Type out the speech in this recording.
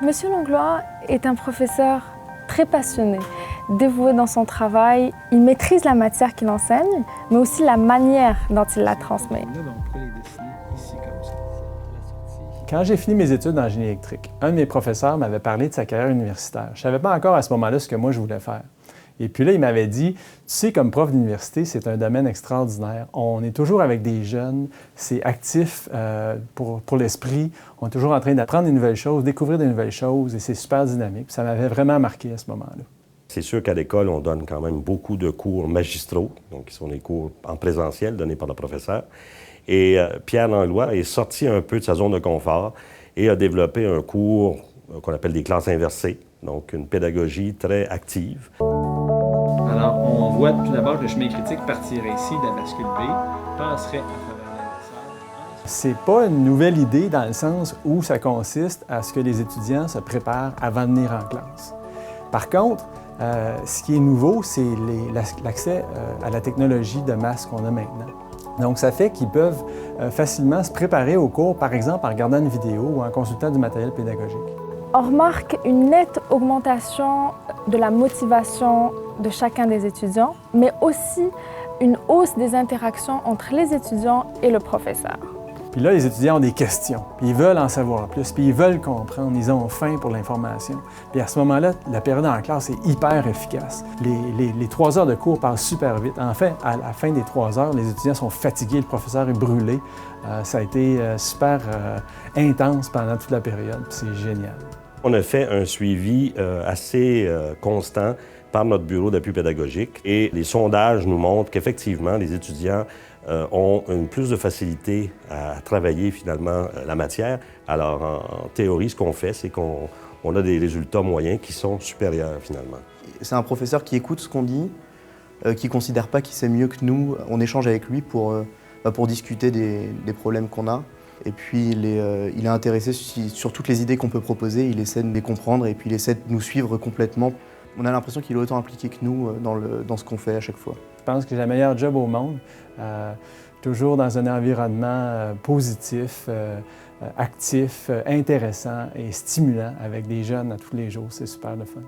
Monsieur Langlois est un professeur très passionné, dévoué dans son travail. Il maîtrise la matière qu'il enseigne, mais aussi la manière dont il la transmet. Quand j'ai fini mes études en génie électrique, un de mes professeurs m'avait parlé de sa carrière universitaire. Je ne savais pas encore à ce moment-là ce que moi je voulais faire. Et puis là, il m'avait dit, tu sais, comme prof d'université, c'est un domaine extraordinaire. On est toujours avec des jeunes, c'est actif pour l'esprit. On est toujours en train d'apprendre des nouvelles choses, découvrir des nouvelles choses, et c'est super dynamique. Puis ça m'avait vraiment marqué à ce moment-là. C'est sûr qu'à l'école, on donne quand même beaucoup de cours magistraux, donc qui sont des cours en présentiel donnés par le professeur. Et Pierre Langlois est sorti un peu de sa zone de confort et a développé un cours qu'on appelle des classes inversées, donc une pédagogie très active. Alors, on voit tout d'abord que le chemin critique partirait ici de la bascule B, passerait à travers l'adversaire. C'est pas une nouvelle idée dans le sens où ça consiste à ce que les étudiants se préparent avant de venir en classe. Par contre, ce qui est nouveau, c'est l'accès à la technologie de masse qu'on a maintenant. Donc, ça fait qu'ils peuvent facilement se préparer au cours, par exemple en regardant une vidéo ou en consultant du matériel pédagogique. On remarque une nette augmentation de la motivation de chacun des étudiants, mais aussi une hausse des interactions entre les étudiants et le professeur. Puis là, les étudiants ont des questions, puis ils veulent en savoir plus, puis ils veulent comprendre, ils ont faim pour l'information. Puis à ce moment-là, la période en classe est hyper efficace. Les 3 heures de cours passent super vite. En fait, à la fin des 3 heures, les étudiants sont fatigués, le professeur est brûlé. Ça a été super intense pendant toute la période, puis c'est génial. On a fait un suivi assez constant par notre bureau d'appui pédagogique et les sondages nous montrent qu'effectivement, les étudiants ont une plus de facilité à travailler finalement la matière. Alors, en théorie, ce qu'on fait, c'est qu'on a des résultats moyens qui sont supérieurs finalement. C'est un professeur qui écoute ce qu'on dit, qui ne considère pas qu'il sait mieux que nous. On échange avec lui pour discuter des problèmes qu'on a. Et puis, il est intéressé sur toutes les idées qu'on peut proposer, il essaie de les comprendre et puis il essaie de nous suivre complètement. On a l'impression qu'il est autant impliqué que nous dans ce qu'on fait à chaque fois. Je pense que j'ai le meilleur job au monde, toujours dans un environnement positif, actif, intéressant et stimulant avec des jeunes à tous les jours. C'est super le fun.